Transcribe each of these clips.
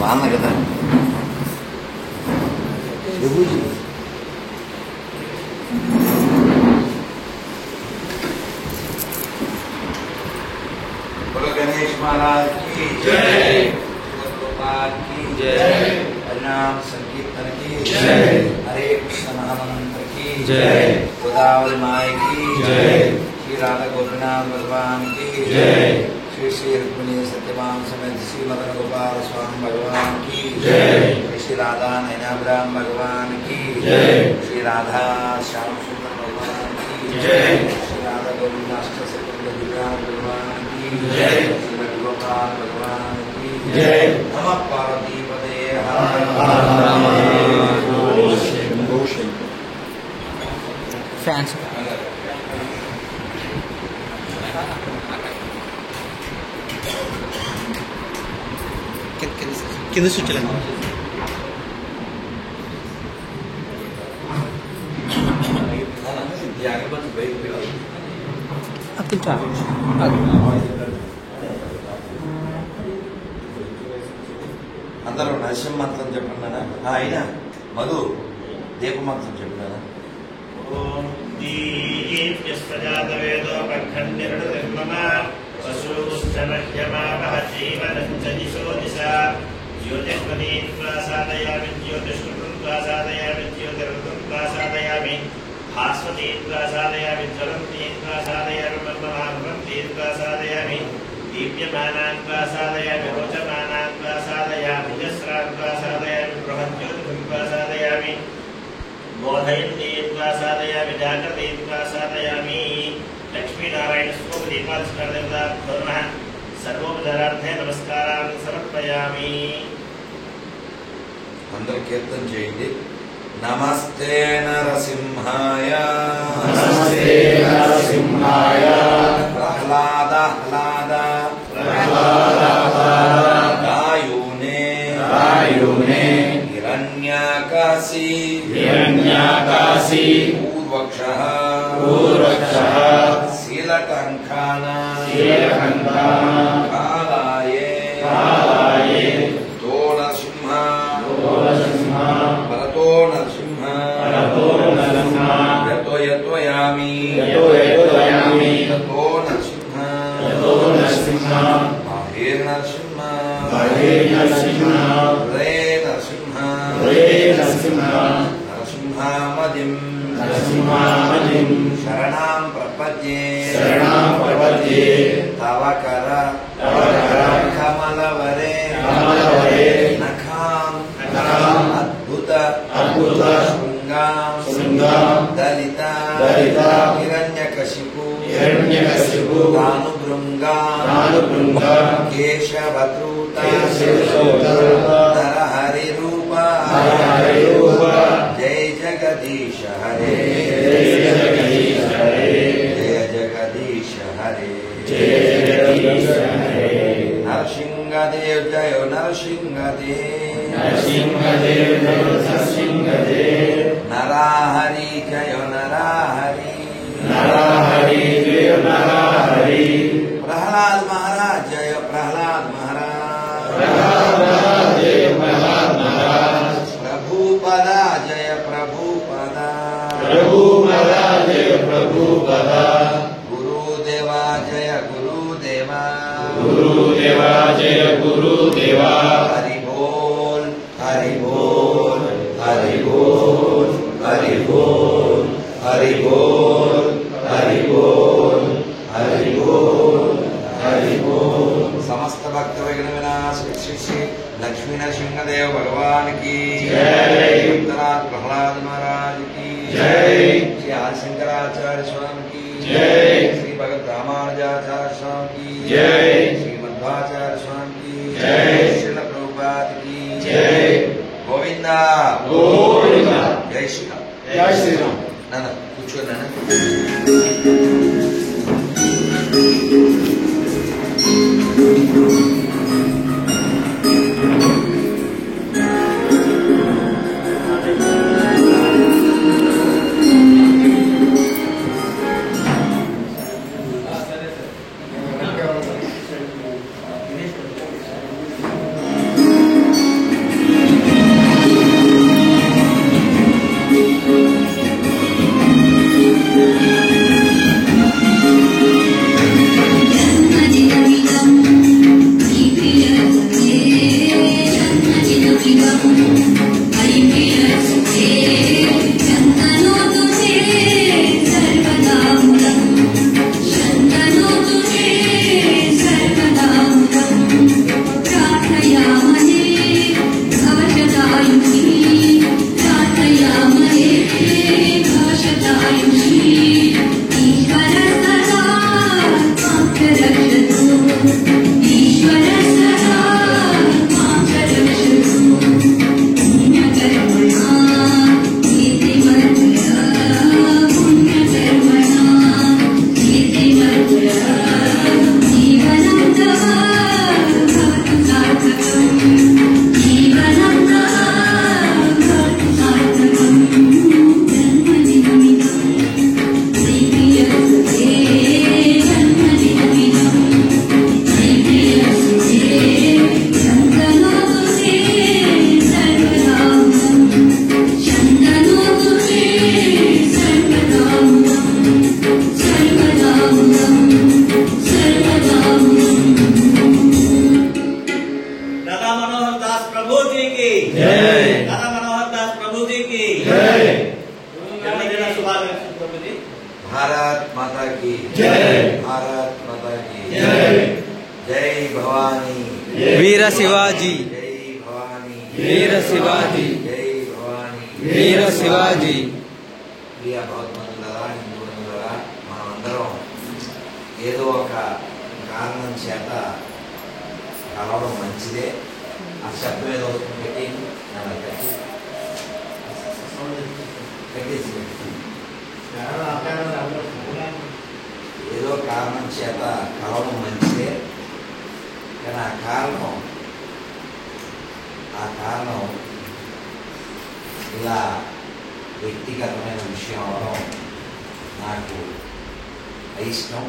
నాన్న కదా ప్రభుజీ गणेश महाराज की जय, गोपाल की जय, हरिनाम संकीर्तन की जय, हरे कृष्ण महामंत्र की जय, गोदावरी माई की जय, श्री राधा गोपीनाथ भगवान की जय, श्री श्री रुक्मिणी सत्यभामा समेत श्री मदन गोपाल स्वामी भगवान की जय, श्री राधा नैनाभिराम भगवान की जय, श्री राधा श्याम सुंदर भगवान की जय, श्री राधा गोविंदाष्ट भगवान जय, श्री गोपाल भगवान की जय, नमः पार्वती पदे हर फैंस किधर से चलेंगे అందరూ నరసింహ మంత్రం చెప్పండి. అయినా మధు దీప మంత్రం చెప్పినా ఓం దీప్యస్వజాతవేదో పఖండిర్మమ పశూశ్చనహ్యమావహ జీవనం చ దిశో దిశా జ్యోతిష్మదీత్వా సాధయామి జ్యోతిష్కృత్వా సాధయామి జ్యోతిర్వృత్వా సాధయామి భాస్వతీత్వా సాధయామి జ్వలంతీత్వా సాధయామి మన్మహాభవంతీత్వా సాధయామి दीप्यमानान्त्वा साधयामि रोचमानान्त्वा साधयामि यस्रान्त्वा साधयामि बृहज्योतिषं साधयामि बोधयन्तीत्वा साधयामि जागृतीत्वा साधयामि लक्ष्मीनारायणस्वरूपदीपास्करदेवताभ्यो सर्वोपचारार्थे नमस्कारान् समर्पयामि. అందరూ కీర్తన చేయండి. నమస్తే నరసింహాయ నమస్తే నరసింహాయ ప్రహ్లాద హ్లాద గాయూనే హిరణ్యాకాశీ పూర్వక్షః శీలకంఠాన కాలాయే తో నరసింహ భరతో నరసింహ యతోయామి యతో నరసింహ మహే నరసింహ హరే నరసింహ నరసింహామదిం శరణాం ప్రపద్యే తవ కర కమలవరే నఖాం అద్భుత శృంగాం దళిత హిరణ్యకశిపు దానుభృంగా కేశవద్రూత నరహరి రూప జయ జగదీశ హరే జయ జగదీశ హరే నరసింహదేవ్ జయ నరసింహదేవ్ నరహరి జయ నరహరి प्रहलाद महाराज जय प्रहलाद महाराज प्रभुपदा जय प्रभुपदा गुरुदेवा जय गुरुदेवा हरि बोल हरि बोल हरि बोल हरि बोल हरि बोल हरि बोल हरि बोल हरि बोल. समस्त भक्त विघ्न विनाश श्री लक्ष्मी नरसिंहदेव भगवान की जय. प्रहलाद महाराज की जय. श्री आदिशंकराचार्य स्वामी की जय. श्री भगत रामानुजाचार्य स्वामी की जय. श्री मध्वाचार्य स्वामी की जय. श्रील प्रभुपाद की जय. गोविंदा गोविंदा. जय श्री राम जय श्री राम. नाना కూర్చో నాన్న. जय। दादा मनोहर दास प्रभु जी की जय। जन्मदिन शुभाकांक्षी प्रभु जी। भारत माता की जय। भारत माता की जय। जय भवानी वीर शिवाजी, जय भवानी वीर शिवाजी, जय भवानी वीर शिवाजी। ప్రియ భగవద్బంధులారా, హిందువులారా, మనమందరం ఏదో ఒక కారణం చేత కలవడం మంచిదే. ఆ శబ్దం ఏదో పెట్టి పెట్టేసి ఏదో కారణం చేత కలవడం మంచిదే. కానీ ఆ కారణం ఇలా వ్యక్తిగతమైన విషయం అవడం నాకు అయిష్టం.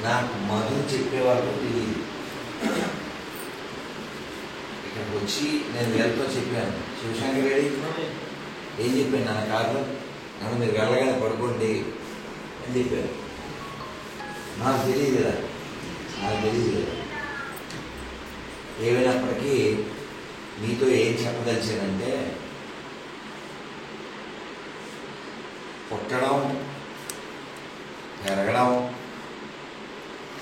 నాకు మధు చెప్పేవాళ్ళు తెలియదు. ఇక్కడికి వచ్చి నేను వీళ్ళతో చెప్పాను, శివశంకర్ రెడ్డి ఏం చెప్పాను, నా కారులో నన్ను మీరు వెళ్ళగానే పడుకోండి అని చెప్పారు. నాకు తెలియదు కదా, ఏమైనప్పటికీ మీతో ఏం చెప్పదలిచానంటే, పుట్టడం, పెరగడం,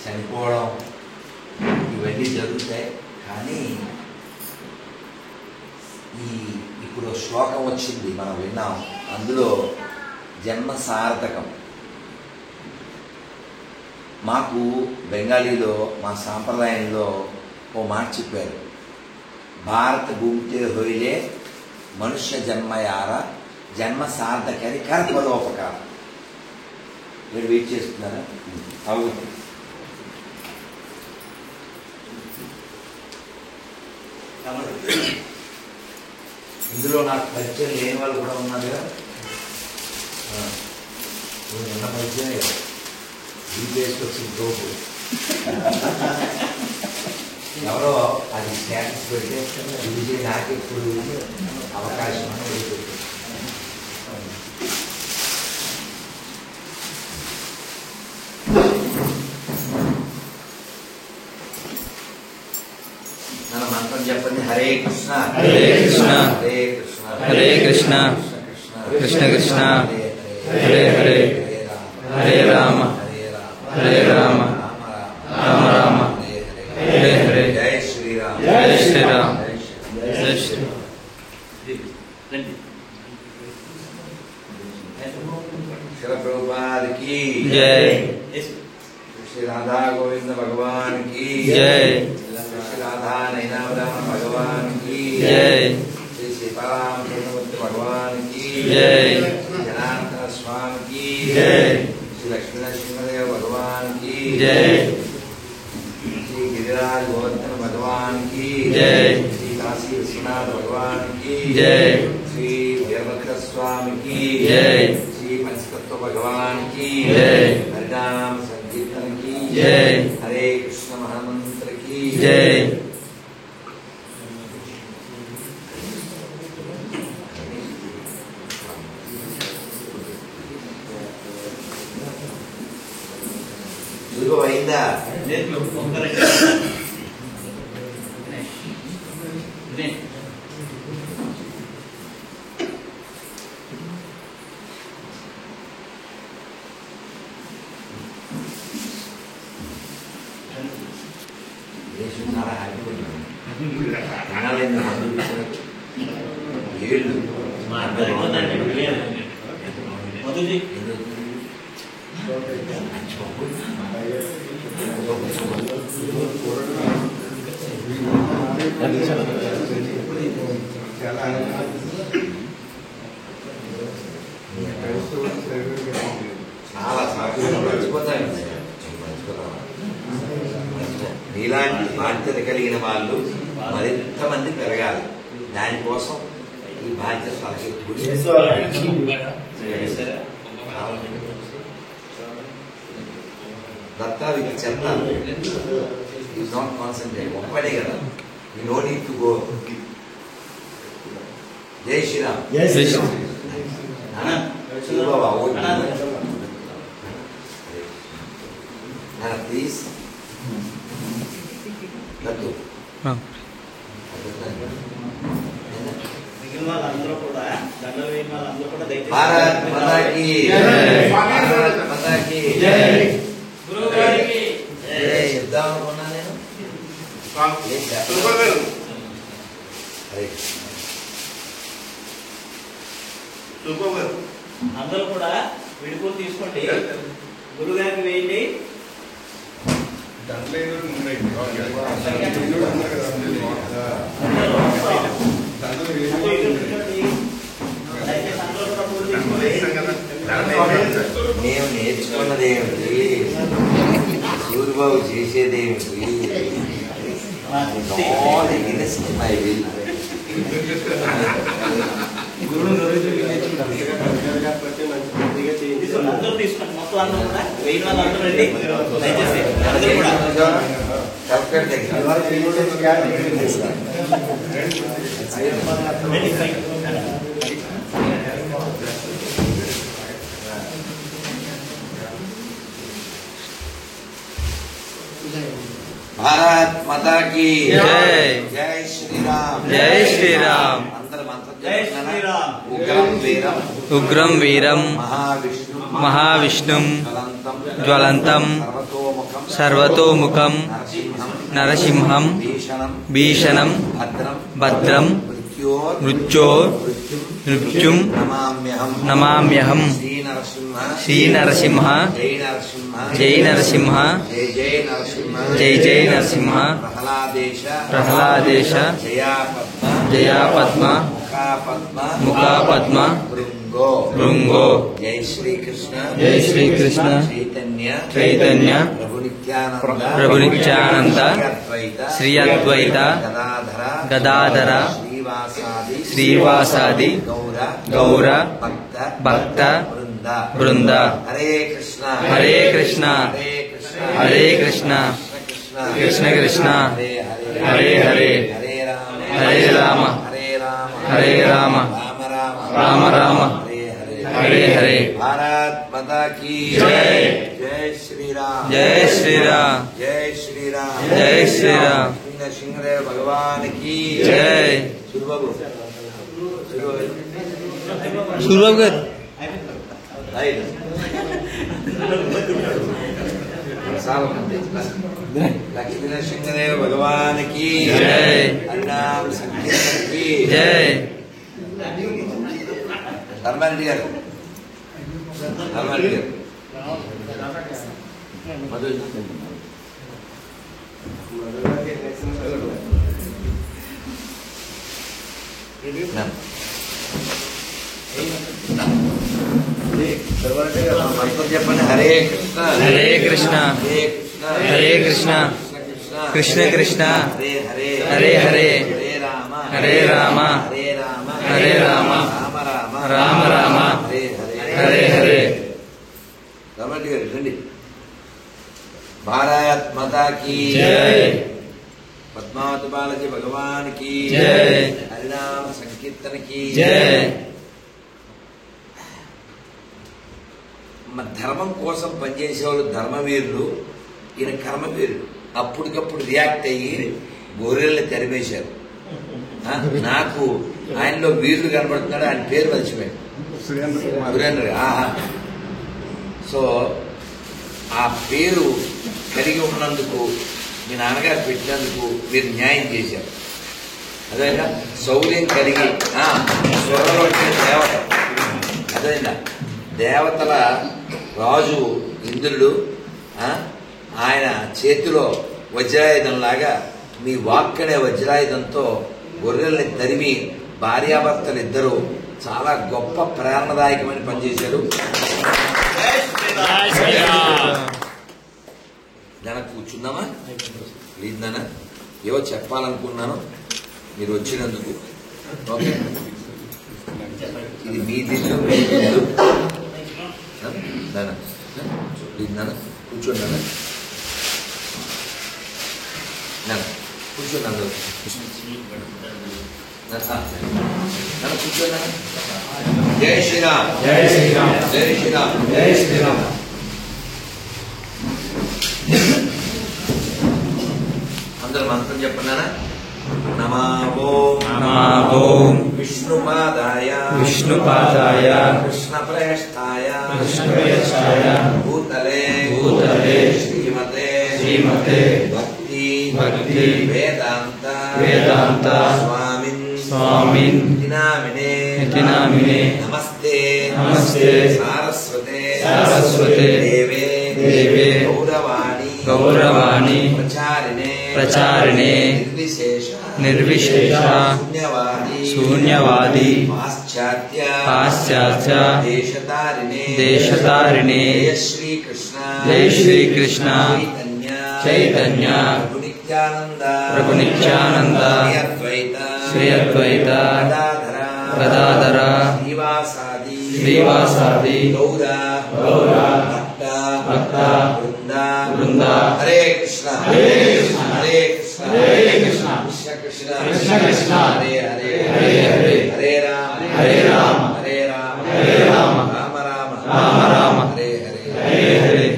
చనిపోవడం ఇవన్నీ జరుగుతాయి. కానీ ఇప్పుడు శ్లోకం వచ్చింది, మనం విన్నాం. అందులో జన్మ సార్థకం. మాకు బెంగాలీలో మా సాంప్రదాయంలో ఓ మాట చెప్పారు, భారత భూమితే హోయిలే మనుష్య జన్మయార జన్మ సార్థకని కర్పలోపకారం. మీరు వెయిట్ చేస్తున్నారా? అవును. ఇందులో నాకు పరిచయం లేని వాళ్ళు కూడా ఉన్నారు కదా. నిన్న పరిచయం బీపీఎస్కి వచ్చిన తోపు ఎవరో అది స్టేటస్ పెడితే ఇది నాకు ఇప్పుడు అవకాశం అని పెడుతుంది. మన మంత్రం చెప్పండి. హరే కృష్ణ హరే కృష్ణ హరే కృష్ణ హరే కృష్ణ కృష్ణ కృష్ణ హరే హరే హరే రామ హరే రామ రామ రామ హరే హరే. జై శ్రీరామ్ జై శ్రీరామ్ జై శ్రీరామ్. శిల ప్రభుపాద की జై. श्री राधा गोविंद भगवान की जय। श्री राधा नैनावदान भगवान की जय। श्री सीताराम कृष्णमूर्ति भगवान की जय। श्री जनार्दन स्वामी की जय। श्री लक्ष्मी नरसिंहदेव भगवान की जय। श्री गिरिराज गोवर्धन भगवान की जय। श्री काशी विश्वनाथ भगवान की जय। श्री वीरभद्र स्वामी की जय। श्री पंचतत्व भगवान की जय। हरिनाम संकीर्तन की जय। हरे कृष्ण महामंत्र की जय। शुरू अయిందా? చాలా హ్యాపీగా ఉన్నాను. అనాలైన మందులు ఏళ్ళు మధుజీ చాలా సాగులు మర్చిపోతాయి. నీలాంటి బాధ్యత కలిగిన వాళ్ళు మరింత మంది పెరగాలి. దానికోసం ఈ బాధ్యత దత్తా విత్ చెత్త ఈజ్ నాట్ కాన్సన్ట్రేట్. ఒక్కడే కదా, you know need to go. జై శ్రీరామ్. Shivbaba vote please Dattu. భారత్ మాతా కీ భారత్ మాతా కీ గురువు గారికి జై. చెప్దాం అనుకున్నా నేను ఏం చెప్పలేదు. హరే అందరూ కూడా విడుపులు తీసుకోండి. గురువు గారికి వేయండి. మేము నేర్చుకున్నది ఏమిటి, సూర్యబాబు చేసేది ఏమిటి, అందరూ తీసుకోండి. మొత్తం అందరూ కూడా వెయ్యి వాళ్ళు అందరూ రండి. దయచేసి అందరూ కూడా రండి పైకి. భారత్ మాతా కీ జై. జై శ్రీరామ్. జై శ్రీరామ్. అందరూ మంత్రం జై చెప్తున్నారా? శ్రీరామ్. ఉగ్రం వీరం ఉగ్రం వీరం మహావిష్ణు మహావిష్ణుం జ్వలంతం జ్వలంతం సర్వతోముఖం సర్వతోముఖం నరసింహం నరసింహం భీషణం భీషణం భద్రం భద్రం మృత్యోర్ మృత్యుం నమామ్యహం నమామ్యహం శ్రీనరసింహ శ్రీనరసింహ జై నరసింహ జై నరసింహ జై జై నరసింహ జై జై నరసింహ ప్రహ్లాదేశ ప్రహ్లాదేశ జయా పద్మ జయా పద్మ ముఖా పద్మ ముఖా పద్మ భృంగో భృంగో జై శ్రీకృష్ణ జై శ్రీకృష్ణ చైతన్య చైతన్య ప్రభు నిత్యానంద ప్రభు నిత్యానంద శ్రీ అద్వైత గదాధర గదాధర శ్రీవాసాది శ్రీవాసాది గౌర భక్త బృంద. హరే కృష్ణ హరే కృష్ణ హరే కృష్ణ హరే కృష్ణ కృష్ణ కృష్ణ హరే హరే హరే హరే రామ హరే రామ హరే రామ హరే రామ రామ రామ రామ రామ హరే హరే హరే. భారత్ మాతా కీ జై. జై శ్రీరామ్. జై శ్రీరామ్. జై శ్రీరామ్. జై శ్రీరామ్. సింహదేవ భగవాన్ కి జై. సూర్యబాబు సూర్యబాబు గారు లక్ష్మీ నరసింహదేవ భగవాన్ కి జై. హరినామ సంకీర్తన కి జై. ధర్మారెడ్డి గారు ధర్మారెడ్డి గారు మధు మంత్రం చెప్పండి. హరే కృష్ణ హరే కృష్ణ హరే కృష్ణ హరే కృష్ణ కృష్ణ కృష్ణ హరే హరే హరే హరే హరే రామ హరే రామ హరే రామ హరే రామ రామ రామ రామ రామ హరే హరే హరే హరే. ధర్మారెడ్డి గారు రండి. భారత్ మాతా కీ జై. పద్మావతి బాలాజీ భగవాన్ కి జై. హరినామ సంకీర్తన కి జై. మన ధర్మం కోసం పనిచేసేవాళ్ళు ధర్మవీరులు, ఈయన కర్మవీరులు. అప్పటికప్పుడు రియాక్ట్ అయ్యి గొర్రెల్ని తరిమేశారు. నాకు ఆయనలో వీరులు కనబడుతున్నాడు, ఆయన పేరు మర్చిపోయాడు, సురేంద్ర. సో ఆ పేరు కలిగి ఉన్నందుకు మీ నాన్నగారు పెట్టినందుకు మీరు న్యాయం చేశారు. అదేనా శౌర్యం కలిగి స్వర్గంలో దేవత, అదేనా దేవతల రాజు ఇంద్రుడు, ఆయన చేతిలో వజ్రాయుధంలాగా మీ వాక్కనే వజ్రాయుధంతో గొర్రెల్ని తరిమి భార్యాభర్తలు ఇద్దరు చాలా గొప్ప ప్రేరణదాయకమని పనిచేశారు. నాన్న కూర్చుందామా? ప్లీజ్ నాన్న, ఏవో చెప్పాలనుకున్నాను మీరు వచ్చినందుకు. ఓకే, ఇది మీ దిల్లు, మీ దిల్లు. నాన్న ప్లీజ్ నాన్న కూర్చోండి. నాన్న నాన్న కూర్చోండి. అందరూ నాన్న కూర్చోండి. నాన్న జై శ్రీరామ్. జై శ్రీరామ్. జై శ్రీరామ్. జై శ్రీరామ్. అందరూ మంత్రం చెప్పండి. నమో విష్ణుపాదాయ కృష్ణప్రేష్ఠాయ భూతలే శ్రీమతే భక్తి వేదాంత స్వామిన్ నామినే నమస్తే సారస్వతే దేవే గౌరవాణి ప్రచారిణే నిర్విశేష శూన్యవాది పాశ్చాత్య దేశతారిణే జయ శ్రీకృష్ణ చైతన్య ప్రభు నిత్యానంద శ్రీ అద్వైత గదాధర శ్రీవాసాది గౌర భక్త బృంద హరే కృష్ణ కృష్ణ కృష్ణ హరే హరే హరే రామ రామ రామ హరే హరే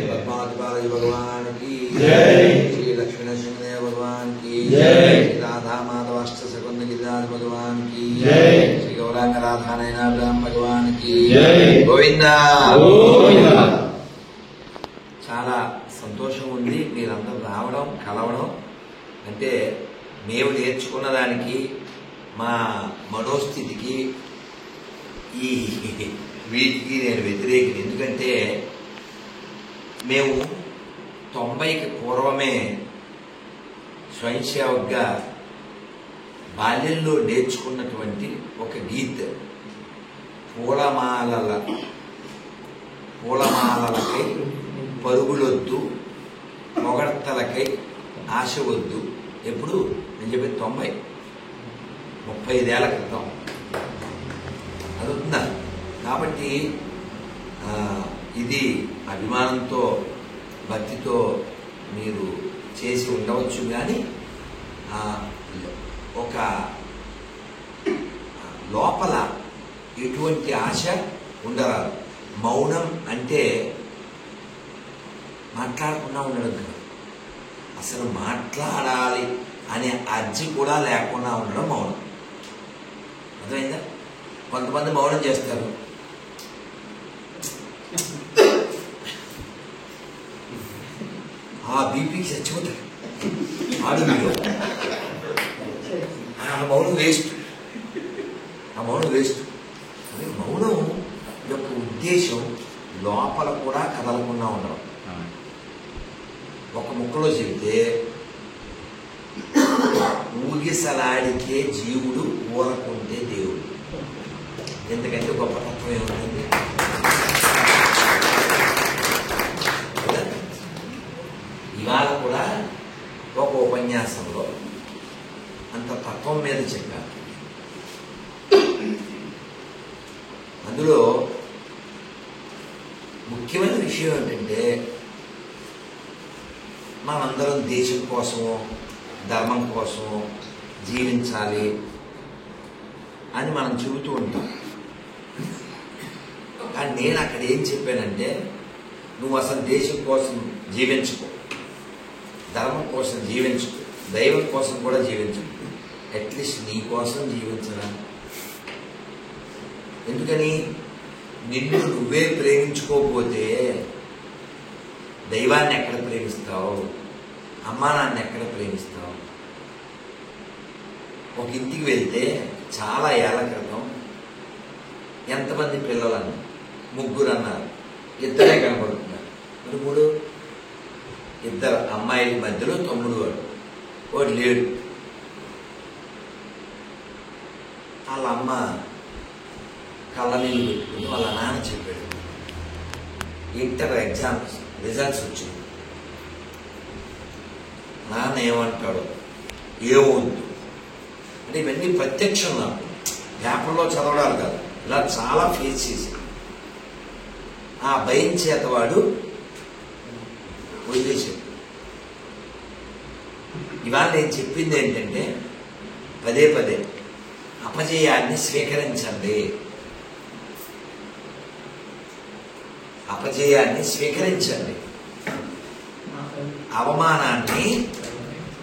పద్మావతి భగవాన్ की जय श्री लक्ष्मी नरसिंह भगवान की जय राधा माधव अष्टसकुंड गिरिराज भगवान की जय श्री गौरांग राधा नयनाभ्याम भगवान की जय गोविंदा చాలా సంతోషం ఉంది మీరందరూ రావడం కలవడం. అంటే మేము నేర్చుకున్న దానికి మా మనోస్థితికి ఈ వీటికి నేను వ్యతిరేకిని. ఎందుకంటే మేము 90కి పూర్వమే స్వయం సేవక్గా బాల్యంలో నేర్చుకున్నటువంటి ఒక గీత్, పూలమాలలకై పరుగులొద్దు, పొగడ్తలకై ఆశ వద్దు. ఎప్పుడు నేను చెప్పేది 35 ఏళ్ల క్రితం అదుందా. కాబట్టి ఇది అభిమానంతో భక్తితో మీరు చేసి ఉండవచ్చు, కానీ ఒక లోపల ఎటువంటి ఆశ ఉండరాదు. మౌనం అంటే మాట్లాడకుండా ఉండడం కదా, అసలు మాట్లాడాలి అనే అర్జీ కూడా లేకుండా ఉండడం మౌనం. అర్థమైందా? కొంతమంది మౌనం చేస్తారు, ఆ బీపీకి చచ్చిపోతాడు, ఆ మౌనం వేస్ట్. మౌనం యొక్క ఉద్దేశం లోపల కూడా కదలకుండా ఉండడం. ఒక ముక్కలో చెప్తే ఊగిసలాడితే జీవుడు, ఊరకుంటే దేవుడు. ఎందుకంటే గొప్ప తత్వం ఏముంటుంది. ఇవాళ కూడా ఒక ఉపన్యాసంలో అంత తత్వం మీద చెప్పారు. అందులో ముఖ్యమైన విషయం ఏంటంటే మనందరం దేశం కోసమో ధర్మం కోసమో జీవించాలి అని మనం చెబుతూ ఉంటాం. కానీ నేను అక్కడ ఏం చెప్పానంటే, నువ్వు అసలు దేశం కోసం జీవించుకో, ధర్మం కోసం జీవించుకో, దైవం కోసం కూడా జీవించుకో, అట్లీస్ట్ నీ కోసం జీవించరా. ఎందుకని? నిన్ను నువ్వే ప్రేమించుకోకపోతే దైవాన్ని ఎక్కడ ప్రేమిస్తావు? అమ్మా నాన్న ఎక్కడ ప్రేమిస్తావు? ఒక ఇంటికి వెళ్తే చాలా ఏళ్ల క్రితం ఎంతమంది పిల్లలు అన్నారు? 3 అన్నారు. 2 కనపడుతున్నారు. మరి 3 2 అమ్మాయిల మధ్యలో తమ్ముడు వాడు లేడు. వాళ్ళ అమ్మ కళ్ళ నీళ్ళు పెట్టుకుని వాళ్ళ నాన్న చెప్పాడు, ఇంటర్ ఎగ్జామ్స్ రిజల్ట్స్ వచ్చింది. నాన్న ఏమంటాడు, ఏమవుద్దు అంటే ఇవన్నీ ప్రత్యక్షం. నాకు పేపర్లో చదవడాలు కాదు, ఇలా చాలా ఫేస్ చేసి ఆ భయం చేత వాడు వదిలేశాడు. ఇవాళ నేను చెప్పింది ఏంటంటే, పదే అపజయాన్ని స్వీకరించండి. అపజయాన్ని స్వీకరించండి, అవమానాన్ని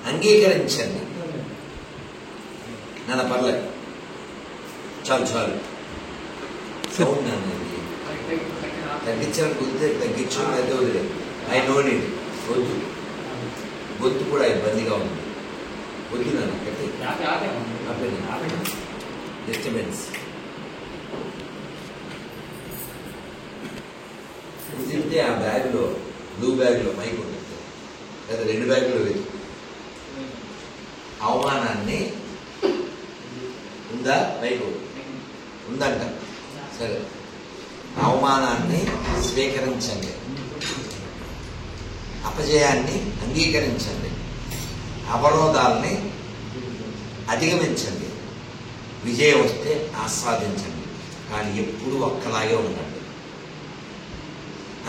అంగీకరించండి. నాన్న పర్లేదు, చాలు చాలు. సౌండ్ నాన్న తగ్గించాలని కుదిరితే తగ్గించు, లేదా వదిలే. I know need. వద్దు, గొంతు కూడా ఇబ్బందిగా ఉంది. వద్దు నాన్న, డిస్టర్బెన్స్. కుదిరితే ఆ బ్యాగ్లో, బ్లూ బ్యాగ్లో మైక్ ఉంటుంది, లేదా 2 బ్యాగులు వేసి అవమానాన్ని ఉందా? మైకు ఉందంట. సరే, అవమానాన్ని స్వీకరించండి, అపజయాన్ని అంగీకరించండి, అవరోధాలని అధిగమించండి, విజయం వస్తే ఆస్వాదించండి. కానీ ఎప్పుడూ ఒక్కలాగే ఉండండి.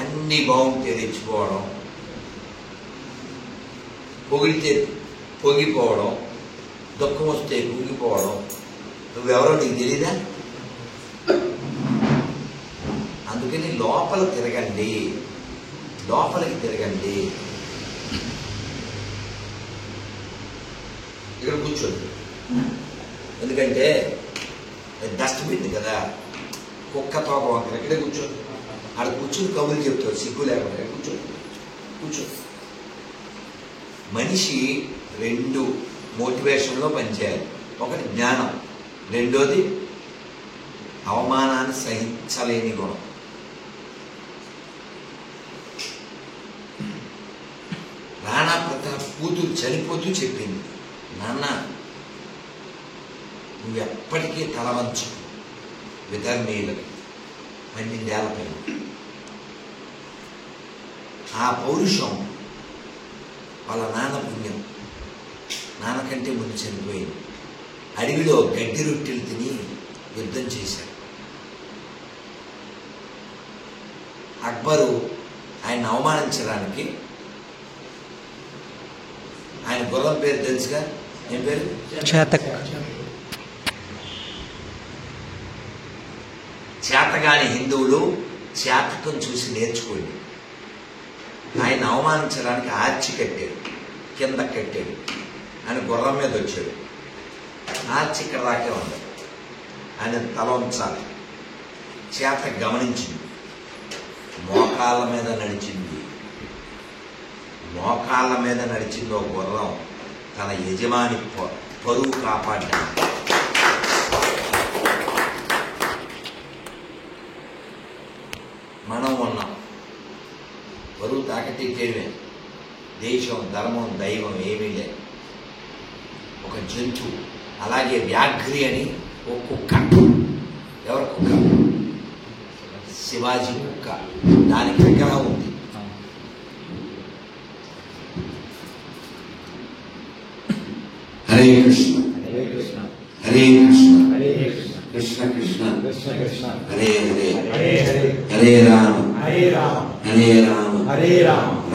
అన్నీ బాగుంటే తెచ్చుకోవడం, పొగిడితే పొంగిపోవడం, దుఃఖం వస్తే కుంగిపోవడం. నువ్వెవరో నీకు తెలీదా? అందుకని లోపల తిరగండి, లోపలికి తిరగండి. ఇక్కడ కూర్చోండి, ఎందుకంటే డస్ట్బిన్ కదా, కుక్క తోక వంకర. ఇక్కడే కూర్చోండి. ఆడ కూర్చొని కబుర్లు చెప్తారు సిగ్గు లేకుండా. కూర్చో. మనిషి 2 మోటివేషన్లో పనిచేయాలి. ఒకటి జ్ఞానం, రెండోది అవమానాన్ని సహించలేని గుణం. రాణా ప్రతాప్ కూతురు చనిపోతూ చెప్పింది, నాన్న నువ్వెప్పటికీ తలవంచు విధర్మీయులకు 12 ఏళ్ల పైన. ఆ పౌరుషం వాళ్ళ నాన్న పుణ్యం. నాన్నకంటే ముందు చనిపోయింది. అడవిలో గడ్డి రొట్టెలు తిని యుద్ధం చేశాడు. అక్బరు ఆయన అవమానించడానికి, ఆయన గుర్రం పేరు తెలుసుగా, ఏం పేరు? చేతగాని హిందువులు చేతకం చూసి నేర్చుకోండి. ఆయన అవమానించడానికి ఆర్చి కట్టాడు, కింద కట్టాడు. ఆయన గుర్రం మీద వచ్చాడు. ఆర్చి ఇక్కడ దాకే ఉంది. ఆయన తల ఉంచాలి. చేత గమనించింది, మోకాళ్ళ మీద నడిచింది. మోకాళ్ళ మీద నడిచింది ఒక గుర్రం తన యజమాని పరువు కాపాడడానికి. మనం ఉన్నాం, పరువు తాకతీయడమే. దేశం, ధర్మం, దైవం ఏమీ లేదు. ఒక జంతువు. అలాగే వ్యాఘ్రి అని ఒక కుక్క. ఎవరి కుక్క? శివాజీ కుక్క. దానికి విగ్రహం ఉంది. హరే కృష్ణ హరే కృష్ణ కృష్ణ కృష్ణ హరే హరే హరే రామ హరే రామ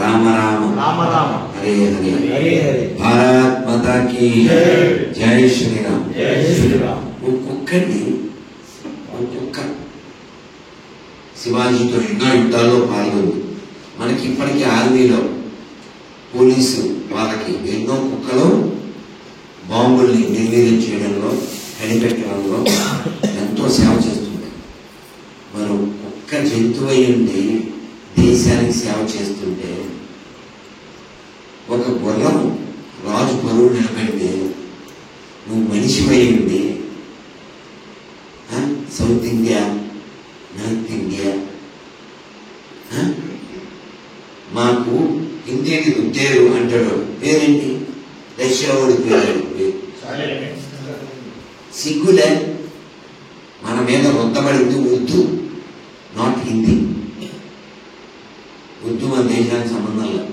రామ రామ హరే హరే. భారత్ మాతా కీ జై శ్రీరామ్. ఓ కుక్కని, ఓ కుక్క శివాజీతో ఎన్నో యుద్ధాల్లో పాల్గొంది. మనకి ఇప్పటికీ ఆర్మీలో, పోలీసు వాళ్ళకి ఎన్నో కుక్కలు బాంబుల్ని నిర్వీర్యం చేయడంలో, కనిపెట్టడంలో ఎంతో సేవ చేస్తుంది. మనం కుక్క జంతువు అయి ఉండి దేశానికి సేవ చేస్తుంటే, ఒక గుర్రం రాజు పరువు నిలబెడితే నువ్వు మనిషి అయి ఉండి సౌత్ ఇండియా, నార్త్ ఇండియా, మాకు ఇండియాకి రుద్దేరు అంటాడు. పేరేంటి? రష్యా వాడి పేరు. సిగ్గులే. మన మీద రుద్దబడింది ఉర్దూ, నాట్ హిందీ. ఉర్దూ మన దేశానికి సంబంధం లేదు.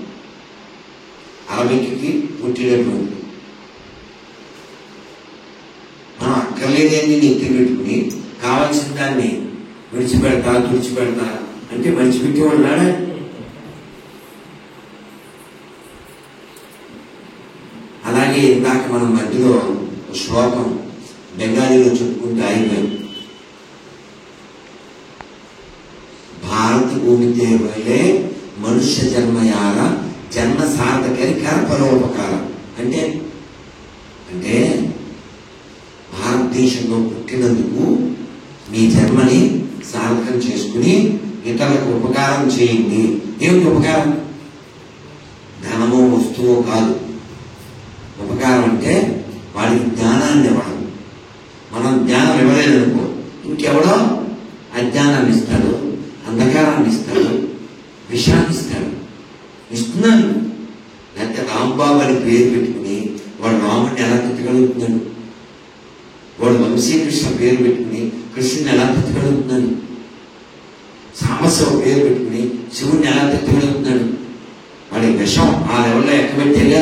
అరబిక్కి పుట్టినటువంటి మనం అక్కర్లేదేంటి నెత్తి పెట్టుకుని కావాల్సిన దాన్ని విడిచిపెడతా తుడిచిపెడతా అంటే విడిచిపెట్టేవాళ్ళాడా? అలాగే ఇందాక మనం మధ్యలో శ్లోకం బెంగాలీలో చెప్పుకుంటే అయిపోయాం. భారత భూమితే వేలే మనుష్య జన్మయాల జన్మ సార్థకరి కరపరోపకారం. అంటే అంటే భారతదేశంలో పుట్టినందుకు మీ జన్మని సార్థకం చేసుకుని ఇతరులకు ఉపకారం చేయండి. ఏమిటి ఉపకారం? ధనమో వస్తువో కాదు. ఉపకారం అంటే వాడికి జ్ఞానాన్ని ఇవ్వడం. మనం జ్ఞానం ఇవ్వలేదనుకో, ఇంకెవడో అజ్ఞానాన్ని ఇస్తాడు, అంధకారాన్ని ఇస్తాడు, విషాన్ని ఇస్తాడు. ఇస్తున్నాను. లేకపోతే రాంబాబు అని పేరు పెట్టుకుని వాడు రాముడిని ఎలా తిట్టగలుగుతున్నాడు? వాడు వంశీకృష్ణ పేరు పెట్టుకుని కృష్ణుని ఎలా తిట్టగలుగుతున్నాడు? సాంబశివ పేరు పెట్టుకుని శివుడిని ఎలా తిట్టగలుగుతున్నాడు? వాడి విషం ఆ లెవెల్లో ఎక్కబెట్టేగా.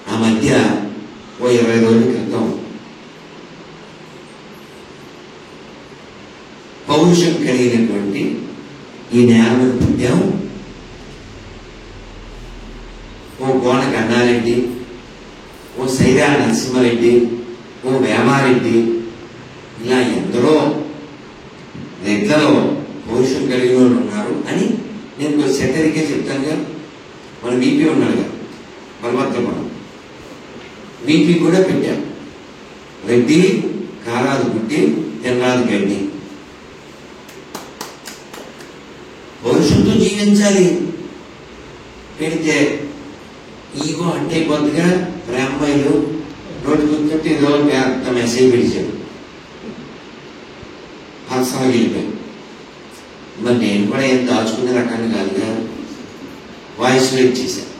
ఆ మధ్య ఓ 20 రోజుల క్రితం పౌరుషం కలిగినటువంటి ఈ నేల మీద పుట్టాం. ఓ గోన కన్నారెడ్డి, ఓ సైరా నరసింహారెడ్డి, ఓ వేమారెడ్డి, ఇలా ఎందరో రెడ్లలో పౌరుషం కలిగిన వాళ్ళు ఉన్నారు అని నేను కొంచెం సెటరికే చెప్తానుగా. మన వీపీ ఉన్నాడుగా, బలభద్రపురం వీపీ కూడా పెట్టాం. రెడ్డి కారాదు పుట్టి తెల్లాదు గడ్డి. పౌరుషంతో జీవించాలి. పెడితే ఈగో అంటే కొద్దిగా ప్రేమలు నోటి కూర్చుంటే ఏదో పెద్ద మెసేజ్ పిలిచాడు, పర్సనల్గా వెళ్ళిపోయాడు. మరి నేను కూడా ఏం దాచుకునే రకాన్ని కాదుగా, వాయిస్లో ఇచ్చేసాను.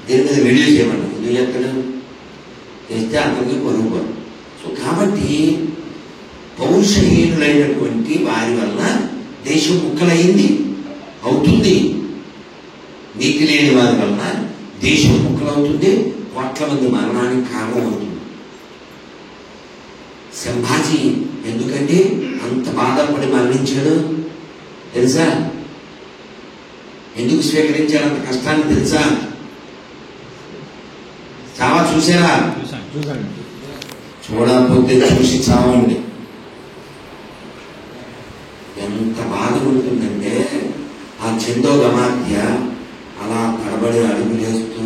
దీని మీద వీడియో చేయమన్నా, ఎందుకు చెప్తాడు? చేస్తే అందరికీ పొరుగుపోరు. సో కాబట్టి పౌరుషహీనులైనటువంటి వారి వల్ల దేశం ముక్కలైంది, అవుతుంది. నీతి లేని వారి వలన దేశం ముక్కలవుతుంది, కోట్ల మంది మరణానికి కారణం అవుతుంది. సంభాజీ ఎందుకండి అంత బాధపడి మరణించాడు తెలుసా? ఎందుకు స్వీకరించాడు అంత కష్టాన్ని తెలుసా? చావా చూసారా? చూడకపోతే చూసి చావండి. ఎంత బాధ ఉంటుందంటే ఆ చందో గమాత్య అలా తడబడి అడుగులేస్తూ,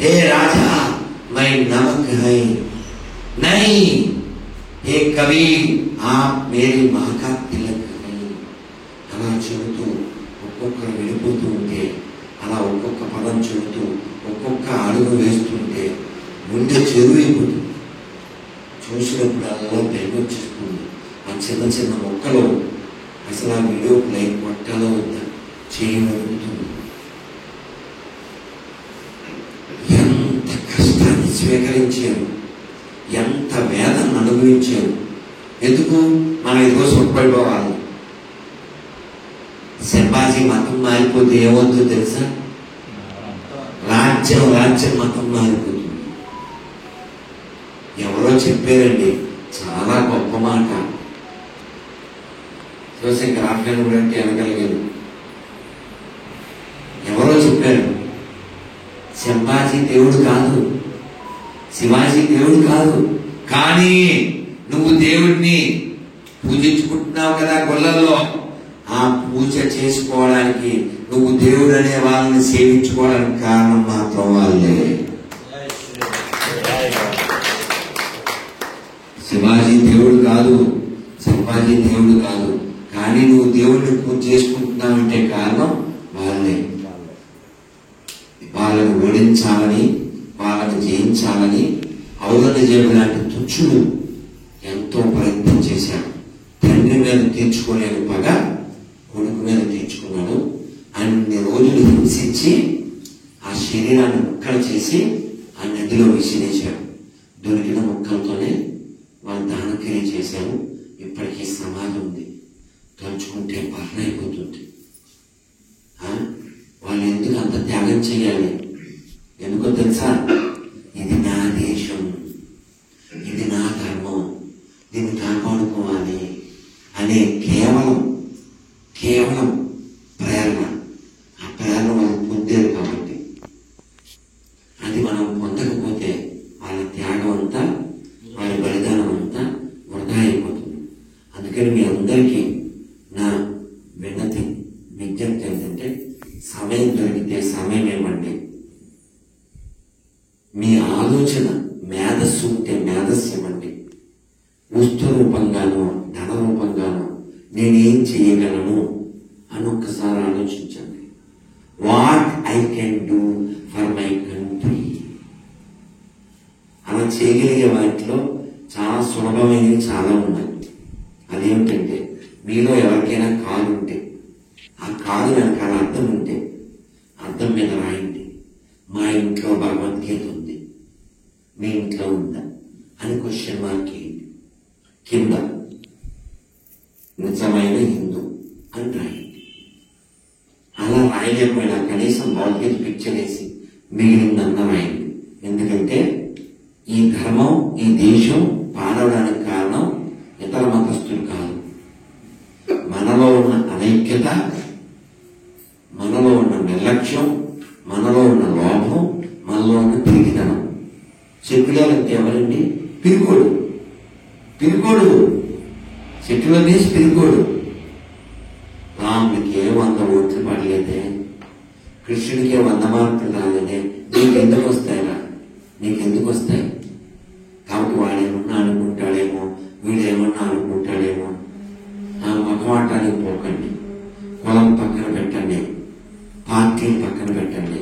ఏ రాజా మై నమక్ హై నై, ఏ కవి ఆప్ మేరీ మాँ का తిలక్ హై, అలా చెబుతూ ఒక్కొక్కరు వెళ్ళిపోతూ ఉంటే, అలా ఒక్కొక్క పదం చెబుతూ ఒక్కొక్క అడుగు వేస్తుంటే గుండె చెరువైపోతుంది. చూసినప్పుడు అలా భయం వచ్చేస్తుంది. ఆ చిన్న చిన్న మొక్కలు అసలు ఆ వీడియో లైక్ కొట్టాలో వద్దా చేయగలుగుతుంది. ఎంత కష్టాన్ని స్వీకరించారు, ఎంత వేదన అనుభవించారు. ఎందుకు? మనం ఇదిగో సుఖపడిపోవాలి. సంభాజీ మతం మారిపోతే ఏమవుతుందో తెలుసా? రాజ్యం మతం మారిపోతుంది. ఎవరో చెప్పారండి, చాలా గొప్ప మాట. శివశంకర్ ఆఫ్ఘన్ కూడా అంటే అనగలిగారు. ఎవరో చెప్పారు, సంభాజీ దేవుడు కాదు, శివాజీ దేవుడు కాదు, కానీ నువ్వు దేవుడిని పూజించుకుంటున్నావు కదా గొల్లల్లో, ఆ పూజ చేసుకోవడానికి నువ్వు దేవుడు అనే వాళ్ళని సేవించుకోవడానికి కారణం మాత్రం వాళ్ళే. శివాజీ దేవుడు కాదు, సంభాజీ దేవుడు కాదు, కానీ నువ్వు దేవుడిని పూజ చేసుకుంటున్నావంటే కారణం వాళ్ళే. వాళ్ళని ఓడించాలని, వాళ్ళని జయించాలని ఔరంగజేబు లాంటి తుచ్చుడు ఎంతో ప్రయత్నం చేశాడు. తండ్రి మీద తీర్చుకోలేని పగ కొడుకు మీద తీర్చుకున్నాడు. అన్ని రోజులు హింసించి ఆ శరీరాన్ని ముక్కలు చేసి ఆ నదిలో విసిరేశాడు. దొరికిన ముక్కలతోనే వాళ్ళు దానక్రియ చేశారు. ఇప్పటికీ సమాధి ఉంది, తలుచుకుంటే బర్రైపోతుంది. వాళ్ళు ఎందుకు అంత త్యాగం చేయాలి? ఎందుకో తెలుసా? ఇది నా దేశం, ఇది నా ధర్మం, దీన్ని కాపాడుకోవాలి అనే కేవలం ప్రేరణ. ఆ ప్రేరణ మనం పొందేది కాబట్టి, అది మనం పొందకపోతే వాళ్ళ త్యాగం అంతా, వాళ్ళ బలిదానం అంతా వృధా అయిపోతుంది. అందుకని మీ అందరికీ నా విజ్ఞప్తి ఏంటంటే, సమయం దొరికితే సమయం ఇవ్వండి. మీ ఆలోచన ఆలోచన, మేధస్సు ఉంటే మేధస్సు ఇవ్వండి. వస్తు రూపంగానో ధన రూపంగానో నేనేం చేయగలను అని ఒక్కసారి ఆలోచించండి. What I can do for my country. అలా చేయగలిగే వాటిలో చాలా సులభమైనవి చాలా ఉన్నాయి. అదేమిటంటే, మీలో ఎవరికైనా కారు ఉంటే ఆ కారు వెనకాల అర్థం ఉంటే అర్థం మీద రాయండి, మా ఇంట్లో భగవద్గీత ఉంది, మీ ఇంట్లో ఉందా అని క్వశ్చన్ మార్క్ వేయండి. కింద నిజమైన హిందూ అని రాయండి. అలా రాయలేకపోయినా కనీసం భగవద్గీత పిక్చర్ వేసి మిగిలిందన్న రాయండి. ఎందుకంటే ఈ ధర్మం, ఈ దేశం పాడవడానికి కారణం ఇతర మతస్థులు కాదు. మనలో ఉన్న అనైక్యత, మనలో ఉన్న నిర్లక్ష్యం, మనలో ఉన్న లోభం, మనలో ఉన్న పిరికితనం. సెక్యులర్ అంటే ఎవరండి? పిరికోడు. సెక్యులర్ దేశ పిరికోడు. రాముడికే 100 ఓట్లు పడలేదే, కృష్ణుడికే 100 మార్కులు రాలేదే, నీకెందుకు వస్తాయిరా? నీకెందుకు వస్తాయి? కాబట్టి వాడేమన్నా అనుకుంటాడేమో, వీడేమన్నా అనుకుంటాడేమో. ఆ మగవాటానికి పోకండి. కులం పక్కన పెట్టండి, పార్టీలు పక్కన పెట్టండి,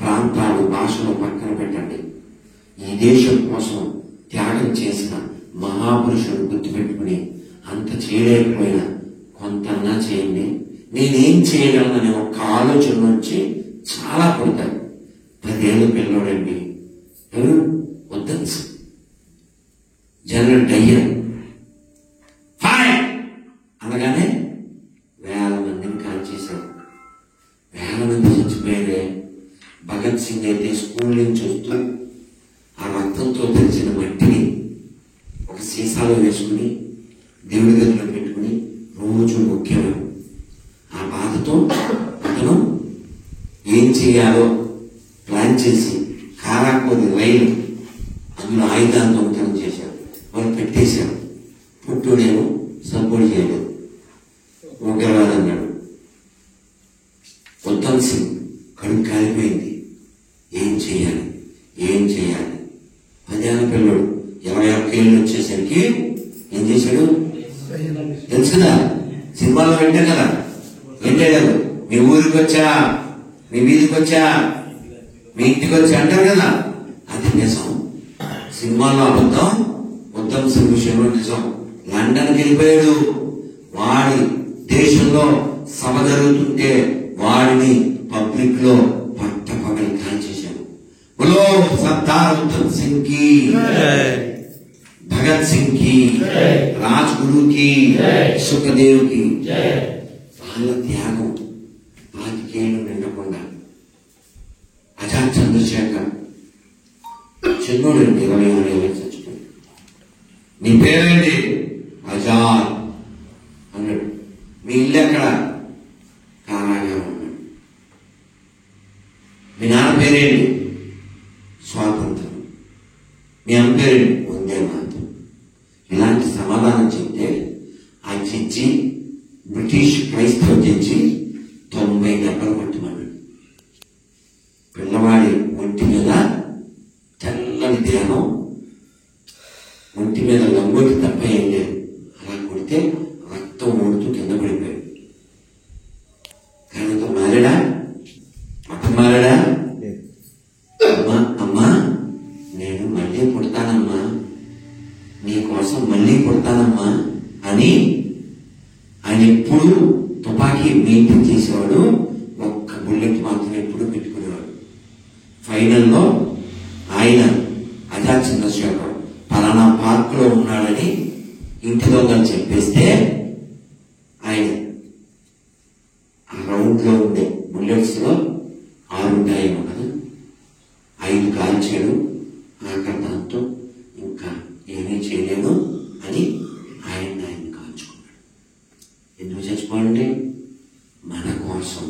ప్రాంతాలు, భాషలు పక్కన పెట్టండి. ఈ దేశం కోసం త్యాగం చేసిన మహాపురుషుడు గుర్తుపెట్టుకుని, అంత చేయలేకపోయినా కొంతన్నా చేయండి. నేనేం చేయగలననే ఒక ఆలోచన నుంచి చాలా పడతాయి. 10 ఏళ్ళ పిల్లోడండి, ఎవరు? వద్దన్స్ జనరల్ డయ్యర్ అనగానే 1000 మందిని కాల్చేశారు. 1000 మంది చచ్చిపోయారే. భగత్ సింగ్ అయితే స్కూల్ నుంచి వస్తూ ఆ రక్తంతో తెరిచిన మట్టిని ఒక సీసాలో వేసుకుని దేవుడి గదిలో పెట్టుకుని రోజు మొక్కేవాడు. ఆ బాధతో అతను ఏం చేయాలో ప్లాన్ చేసి కారాకోది రైలు, అందులో ఆయుధాన్ని దొంగతనం చేశారు. వాళ్ళు పెట్టేశారు. పుట్టుడేమో సపోర్ట్ చేయలేదు, ఉగ్రవాదం అన్నాడు. ఉత్తమ్ సింగ్ కడుపు కాలిపోయింది. ఏం చేయాలి? 10 ఏళ్ళ పిల్లడు 21 ఏళ్ళు వచ్చేసరికి ఏం చేశాడు తెలుసు కదా, సినిమాలో పెట్టారు కదా. ఏంటాడు? మీ ఊరికి వచ్చా, మీ వీధికి వచ్చా, మీ ఇంటికి వచ్చా అంటారు కదా. అది నిజం. సినిమాలో అబద్ధం, ఉత్తమ్ సింగ్ విషయంలో నిజం. లండన్కి వెళ్ళిపోయాడు. వాడి దేశంలో సభ జరుగుతుంటే వాడిని పబ్లిక్ లో పట్టపగలి కాల్చేశాడు. బోలో సర్దార్ ఉత్తమ్ సింగ్ కి, భగత్ సింగ్ కి, రాజ్గురు కి, సుఖదేవ్ కి. వాళ్ళ త్యాగం 25 ఏళ్ళు నిండకుండా. ఆజాద్ చంద్రశేఖర్ చిన్నోడు 26 ఏళ్ళు చచ్చిపోయాడు. నీ పేరేంటి? ఆజాద్ అన్నాడు. మీ ఇల్లు ఎక్కడ? కారాగారం అన్నాడు. మీ నాన్న పేరేంటి? స్వాతంత్రం. మీ అమ్మ పేరేంటి? వందే మాతరం. ఇలాంటి సమాధానం చెప్తే ఆ జడ్జి, బ్రిటిష్ క్రైస్తవ జడ్జి 90 దెబ్బలు కొట్టమన్నాడు. పిల్లవాడి ఒంటి మీద తెల్లని దేహం, ఒంటి మీద లంగోటి తప్ప ఏం లేదు. అలా కొడితే రక్తం ఓడుతూ కింద పడిపోయాడు. కానీ మారాడా? మతం మారాడా? అమ్మా నేను మళ్ళీ పుడతానమ్మా, నీ కోసం మళ్ళీ పుడతానమ్మా అని ఆయన ఎప్పుడు తుపాకీ మెయింటైన్ చేసేవాడు. ఒక్క బుల్లెట్ మాత్రం ఎప్పుడు పెట్టుకునేవాడు. ఫైనల్లో ఆయన ఆజాద్ చంద్రశేఖర్ పలానా పార్క్ లో ఉన్నాడని ఇంటి దొంగలు చెప్పేస్తే ఆయన ఆ రౌండ్ లో ఉండే బుల్లెట్స్ లో 6 ఉంటాయేమో కదా, 5 కాల్చాడు. ఆఖరి దాంతో ఇంకా ఏమీ చేయలేము అని ఆయన కాల్చుకున్నాడు. ఎందుకు చచ్చిపోవాలంటే మన కోసం,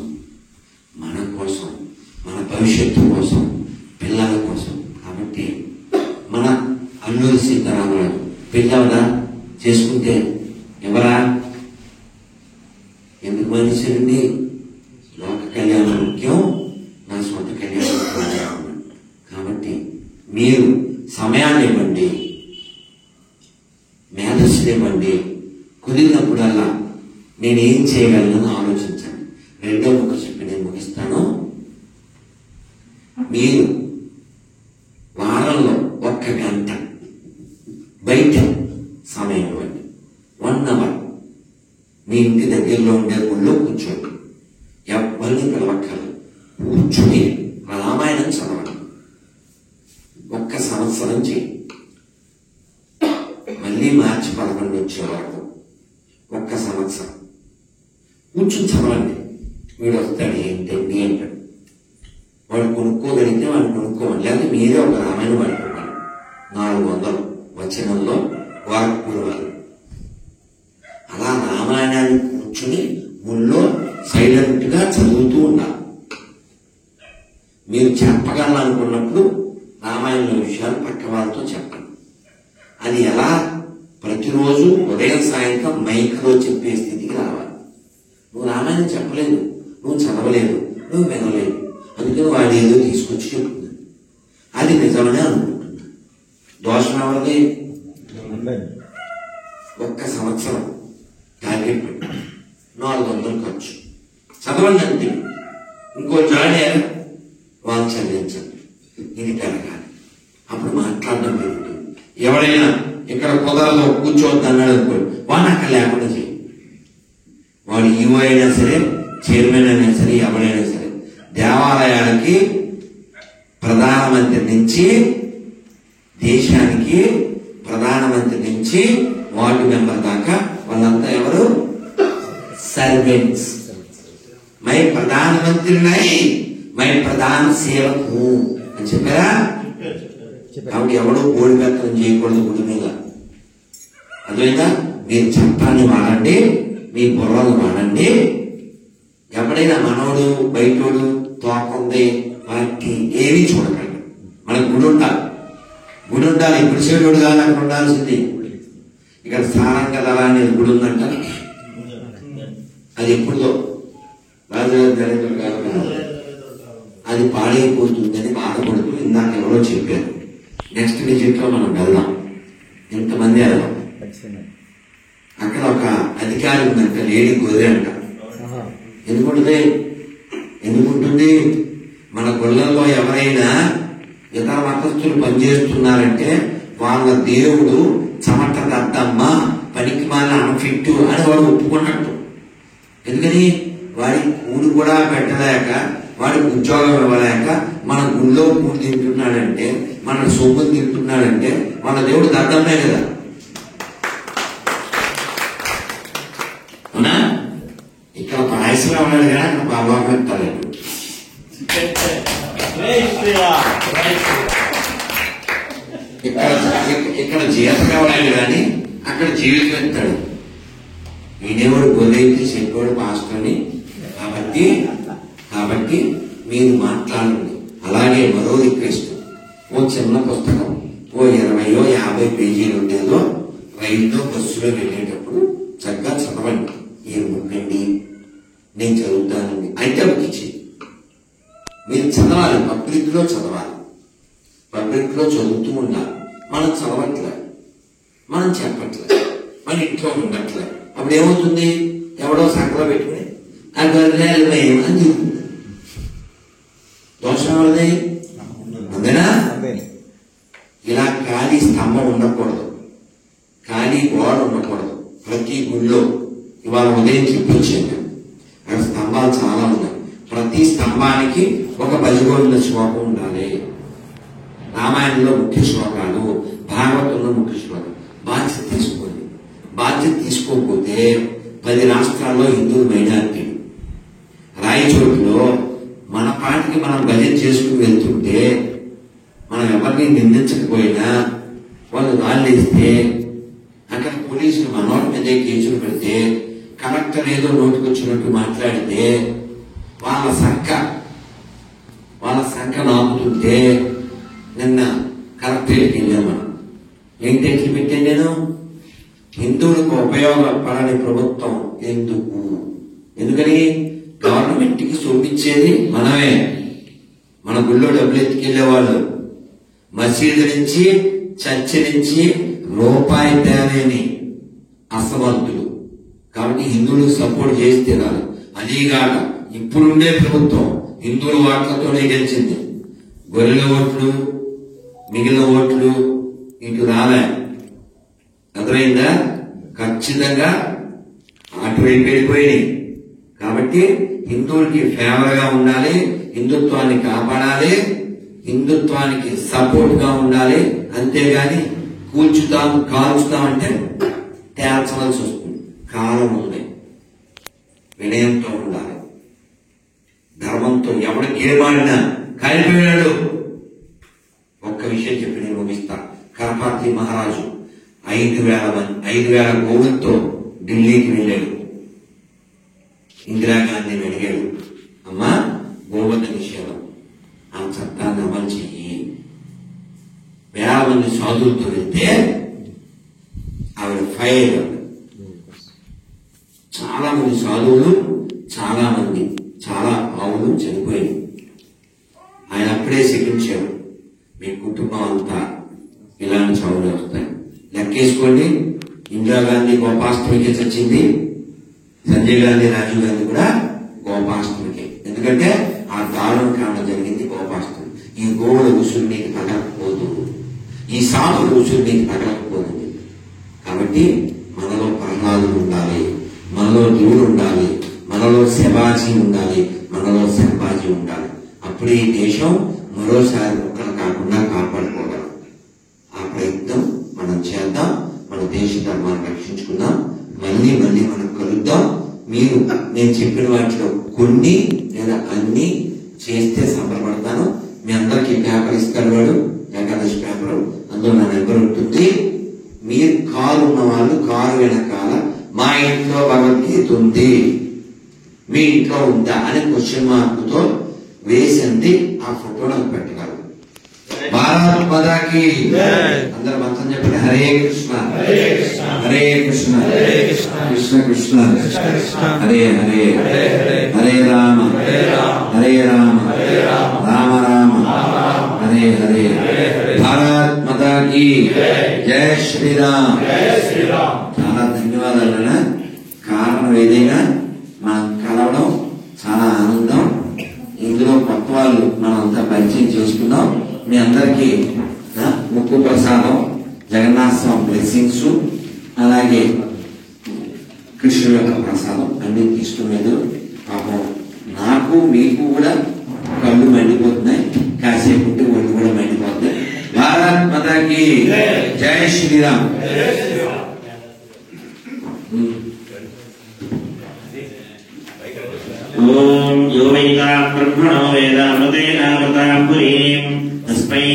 మన భవిష్యత్తు కోసం, పిల్లల కోసం. కాబట్టి మన అల్లూరి సీతారామరాజు పెళ్ళవదా? చేసుకుంటే ఎవరా? ఎందుకు మనిషిండి? లోక కళ్యాణం ముఖ్యం, నా సొంత కళ్యాణం ముఖ్యం. కాబట్టి మీరు సమయాన్ని ఇవ్వండి, మేధస్సుని ఇవ్వండి. కుదిరినప్పుడల్లా నేనేం చేయగలను ఆలోచించండి. రెండో ముక్క చెప్పి నేను ముగిస్తాను. మీరు వారంలో 1 గంట బయట సమయం ఇవ్వండి. 1 అవర్ మీ ఇంటి దగ్గరలో ఉండే ఊళ్ళో కూర్చోండి. ఎవరిని పిలవక్కర్లేదు. కూర్చుని రామాయణం చదవండి. 1 సంవత్సరం చేయండి. మళ్ళీ మార్చి 11 వచ్చే వరకు 1 సంవత్సరం కూర్చుని చదవండి. వీడు వస్తాడు ఏంటండి అంటాడు. వాడు కొనుక్కోగలిగితే వాడు కొనుక్కోవాలి. లేకపోతే మీరే ఒక రామాయణం పడుకోవాలి. 400 వచనంలో వాక్పూర్వాలు. అలా రామాయణాన్ని కూర్చుని ఊళ్ళో సైలెంట్ గా చదువుతూ ఉండాలి. మీరు చెప్పగలనుకున్నప్పుడు రామాయణ విషయాలు పక్క వాళ్ళతో చెప్పండి. అది ఎలా ప్రతిరోజు ఉదయం సాయంత్రం మైక్లో చెప్పే స్థితికి రావాలి. నువ్వు రామాయణం చెప్పలేదు, నువ్వు చదవలేదు, నువ్వు వినలేదు, అందుకని వాడు ఏదో తీసుకొచ్చి చెప్తుంది. అది నిజమనే అనుకుంటున్నా. దోషం ఎవరిది? 1 సంవత్సరం టార్గెట్ పెట్టి 400 ఖర్చు. చదవండి అంటే ఇంకో జాడే వాళ్ళు చదివించండి. ఇది పెరగాలి. అప్పుడు మాట్లాడడం పెరుగుతుంది. ఎవరైనా ఇక్కడ కుదరలో కూర్చోవద్దు అన్నాడు అనుకోండి, వాడిని అక్కడ లేకుండా చేయి. వాడు ఈవో అయినా సరే, చైర్మన్ అయినా సరే, ఎవరైనా సరే, దేవాలయానికి ప్రధానమంత్రి నుంచి, దేశానికి ప్రధానమంత్రి నుంచి వార్డు మెంబర్ దాకా వాళ్ళంతా ఎవరు? సర్వెంట్స్. మై ప్రధానమంత్రి నై, మై ప్రధాన సేవకు అని చెప్పారా? కాబట్టి ఎవడో గోడి బెత్తనం చేయకూడదు గుడి మీద. అదేవిధంగా మీరు చట్టాన్ని వాడండి, మీ బుర్రలు వాడండి. ఎప్పుడైనా మనోడు బయటోడు తోకుంది వాటి ఏమీ చూడకండి. మనకు గుడి ఉండాలి. గుడి ఉండాలి. ఇప్పుడు చేడు కాదు, అక్కడ ఉండాల్సింది. ఇక్కడ స్థానంగా దళ అనేది గుడి ఉందంట. అది ఎప్పుడుదో రాజుగారు కాదు, అది పాడైపోతుందని బాధపడుతూ ఇందాక ఎవరో చెప్పారు. నెక్స్ట్ విజిట్ లో మనం వెళ్దాం. ఇంతమంది వెళ్దాం. అక్కడ ఒక అధికారి ఉందంట, లేడీ గొర్రె అంట. ఎందుకుంటుంది? మన గుళ్ళల్లో ఎవరైనా ఇతర మతస్థులు పనిచేస్తున్నారంటే వాళ్ళ దేవుడు చెమట దద్దమ్మ, పనికి మాల అన్ఫిట్ అని వాడు ఒప్పుకున్నట్టు. ఎందుకని? వాడి కూడు కూడా పెట్టలేక, వాడికి ఉద్యోగం ఇవ్వలేక మన గుళ్ళో కూడు తింటున్నాడంటే, మన సొమ్ములు తింటున్నాడంటే మన దేవుడు దద్దమ్మే కదా. అవునా? ఇక్కడ పాయసం ఉన్నాడు కదా, అక్కడ బాబా పెట్టాలి. ఇక్కడ జీతం కావాలి కానీ అక్కడ జీవితం ఎత్తాడు. ఈడేవాడు గొర్రెకి చెప్పాడు పాస్టర్ని. కాబట్టి మీరు మాట్లాడండి. అలాగే మరో రిక్వెస్ట్, ఓ చిన్న పుస్తకం, ఓ 20-50 పేజీలు ఉండేదో రైల్లో బస్సులో వెళ్ళేటప్పుడు చక్కగా చదవండి. ఏం బుక్కండి, నేను చదువుతానండి అయితే బుక్కిచ్చి మీరు చదవాలి. పబ్లిక్ లో చదవాలి. పబ్లిక్ లో చదువుతూ ఉండాలి. మనం చదవట్లే, మనం చెప్పట్లే, మన ఇంట్లో ఉండట్లే. అప్పుడు ఏమవుతుంది? ఎవడో సంకలో పెట్టుకుని అని దోషం ఎవరిది? అంతేనా? ఇలా ఖాళీ స్తంభం ఉండకూడదు, ఖాళీ గోడ ఉండకూడదు. ప్రతి గుళ్ళో ఇవాళ ఉదయం చూపించాను, అక్కడ స్తంభాలు చాలా ఉన్నాయి. ప్రతి స్తంభానికి ఒక భజగోవింద శ్లోకం ఉండాలి. రామాయణంలో ముఖ్య శ్లోకాలు, భాగవతంలో ముఖ్య శ్లోకాలు. బాధ్యత తీసుకోండి. బాధ్యత తీసుకోకపోతే 10 రాష్ట్రాల్లో హిందువులు మైనారిటీ. రాయచోటిలో మన పాటికి మనం భజన చేసుకుని వెళ్తుంటే, మనం ఎవరిని నిందించకపోయినా వాళ్ళు రాళ్ళేస్తే, అక్కడ పోలీసులు మనోటి మీదే కేసులు పెడితే, కలెక్టర్ ఏదో నోటికొచ్చినట్టు మాట్లాడితే వాళ్ళ సంఖ నాపుతుంటే, నిన్న కలెక్టరేట్కి వెళ్ళాను. మనం ఏంటి పెట్టాను నేను? హిందువులకు ఉపయోగపడని ప్రభుత్వం ఎందుకని? గవర్నమెంట్ కి సొమ్మిచ్చేది మనమే. మన గుళ్ళో డబ్బులు ఎత్తుకెళ్లేవాళ్ళు, మసీదు నుంచి చర్చ నుంచి రూపాయి తేలేని అసమర్థులు. కాబట్టి హిందువులు సపోర్ట్ చేస్తే రాదు. అదీగాక ఇప్పుడుండే ప్రభుత్వం హిందువుల ఓట్లతోనే గెలిచింది. గొర్రెల ఓట్లు, మిగిలిన ఓట్లు ఇటు రాలే. అర్థమైందా? ఖచ్చితంగా అటువైపు వెళ్ళిపోయినాయి. కాబట్టి హిందువులకి ఫేవర్ గా ఉండాలి, హిందుత్వాన్ని కాపాడాలి, హిందుత్వానికి సపోర్ట్ గా ఉండాలి. అంతేగాని కూల్చుతాం కాల్చుతాం అంటే తేల్చవలసి వస్తుంది. కాలం ఉంది, వినయంతో ఉండాలి, ధర్మంతో. ఎవడికి ఏమాడినా కలిపినాడు. ఒక్క విషయం చెప్పి నేను ముగిస్తా. కరపాత్రి మహారాజు 5,000 గోవులతో ఢిల్లీకి వెళ్ళాడు. ఇందిరాగాంధీని అడిగాడు, అమ్మా గోవధ నిషేధం, ఆ చట్టాన్ని అమలు చెయ్యి. 1,000 మంది సాధువులతో వెళ్తే ఆవిడ ఫైర్. చాలా మంది సాధువులు, చాలా ఆవులు చనిపోయాయి. ఆయన అప్పుడే శపించాడు, మీ కుటుంబం అంతా ఇలాంటి చావులు వస్తాయి. లెక్కేసుకోండి, ఇందిరాగాంధీ గోపాష్టమికే చచ్చింది, సంజయ్ గాంధీ, రాజీవ్ గాంధీ కూడా గోపాష్టమికే. ఎందుకంటే ఆ దారుణ కారణం జరిగింది గోపాష్టమి. ఈ గోవుల ఉసురు నీకు తగలకపోదు, ఈ సాధువుల ఉసురు నీకు తగలకపోదు. కాబట్టి మనలో ప్రహ్లాదులు ఉండాలి, మనలో దేవుడు ఉండాలి, మనలో శివాజీ ఉండాలి, మనలో శంభాజీ ఉండాలి. అప్పుడు ఈ దేశం మరోసారి ముక్కలు కాకుండా కాపాడుకోగలం. ఆ ప్రయత్నం మనం చేద్దాం. మన దేశ ధర్మాన్ని రక్షించుకుందాం. మళ్ళీ మనం కలుద్దాం. మీరు నేను చెప్పిన వాటిలో కొన్ని లేదా అన్ని చేస్తే సంబరపడతాను. మీ అందరికీ పేపర్ ఇస్తాడు వాడు, ఏకాదశి పేపర్. అందులో నా నెంబర్ ఉంటుంది. మీరు కారు ఉన్న వాళ్ళు కారు వెనకాల మా ఇంట్లో భగవద్గీత ఉంది, మీ ఇంట్లో ఉందా అని క్వశ్చన్ మార్కుతో వేసింది ఆ ఫోటో నాకు పెట్టగలరు. భారత్ మాతాకి అందరు మొత్తం చెప్పండి. హరే కృష్ణ హరే కృష్ణ కృష్ణ కృష్ణ హరే హరే హరే రామ హరే రామ రామ రామ హరే హరే. భారత్ మాతాకి జై శ్రీరామ్. చాలా ధన్యవాదాలు. కారణం ఏదైనా మనం కలవడం చాలా ఆనందం. ఇందులో కొత్త వాళ్ళు మనంతా పరిచయం చేసుకుందాం. మీ అందరికీ ముక్కు ప్రసాదం, జగన్నాథ స్వామి బ్లెస్సింగ్స్, అలాగే కృష్ణుడు యొక్క ప్రసాదం అన్ని తీసుకునేది. పాపం నాకు మీకు కూడా కళ్ళు మండిపోతున్నాయి, కాసేపు ఉంటే ఒళ్ళు కూడా మండిపోతున్నాయి. భారత్ మాతాకి జై శ్రీరామ్. ఓం యో వైతాం బ్రహ్మణో వేదామృతేనామృతాం పురీం తస్మై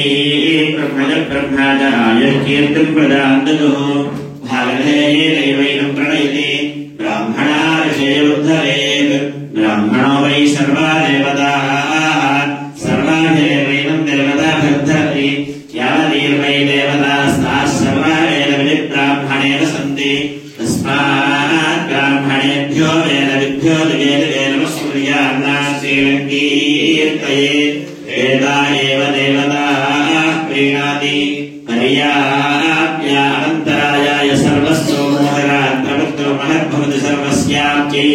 బ్రహ్మజాయ కీర్తిం ప్రదాంతతుః భాగధేయైనం ప్రణయతి బ్రాహ్మణా ఋషయోద్ధరేత్ బ్రాహ్మణో వై సర్వా దేవతాః సర్వాదేవైనం దేవతాభిర్ధర్తి యావదీర్వై దేవతాస్తాః సర్వా వేద విబ్రాహ్మణేన సంతి తస్మాత్ బ్రాహ్మణేభ్యో వేద విభ్యో దివేద వేదా ఏవ దేవతాః ప్రీణాతి పర్యాప్యానంతరాయాయ సర్వస్తో మోహరాత్ ప్రవృత్తో మహద్భవతి సర్వస్యాప్యై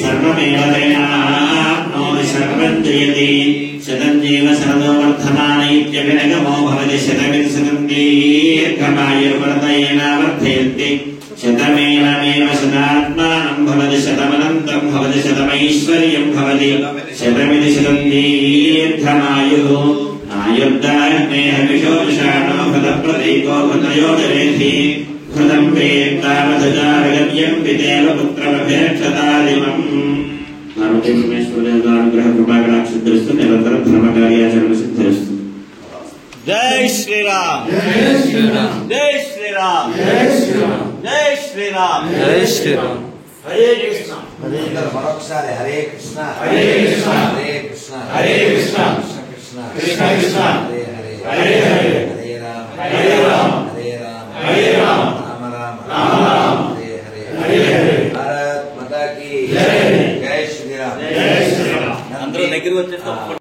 సర్వమేవ తేనాప్నోతి సర్వం జయతి శతం జీవ శరదో వర్ధమాన ఇత్యభినగమో భవతి శతమితి శతం దీర్ఘమాయుర్వర్ధయేన వర్ధయంతి శతమేనమేవ శతాత్మానం భవతి శతమనంతం భవతి శతమైశ్వర్యం భవతి శతమితి శతం దీర్ఘమాయుః ఆయుర్దాయమేహ విశోషాణో ఫలప్రదీకో ఫలయోజరేధి హృదం వేత్తావధజారగమ్యం పితేవ పుత్రమభేక్షతాదిమం. పార్వతీ పరమేశ్వరుల అనుగ్రహ కృపాకటాక్షిస్తూ నిరంతరం ధర్మకార్యాచరణ సిద్ధిస్తుంది. జై శ్రీరామ్ జై శ్రీరామ్ జై శ్రీరామ్ జై శ్రీరామ్ జై శ్రీరామ్ జై శ్రీరామ్. హరే కృష్ణ మరొకసారి హరే కృష్ణ హరే కృష్ణ హరే కృష్ణ హరే కృష్ణ కృష్ణ కృష్ణ కృష్ణ హరే హరే హరే హరే హరే రామ హరే రామ హరే రామ హరే రామ రామ రామ రామ రామ హరే హరే హరే హరే. భారత్ మాతాకి జై. జై శ్రీరామ్. జై శ్రీరామ్. అందరూ దగ్గరికి వచ్చేస్తాం.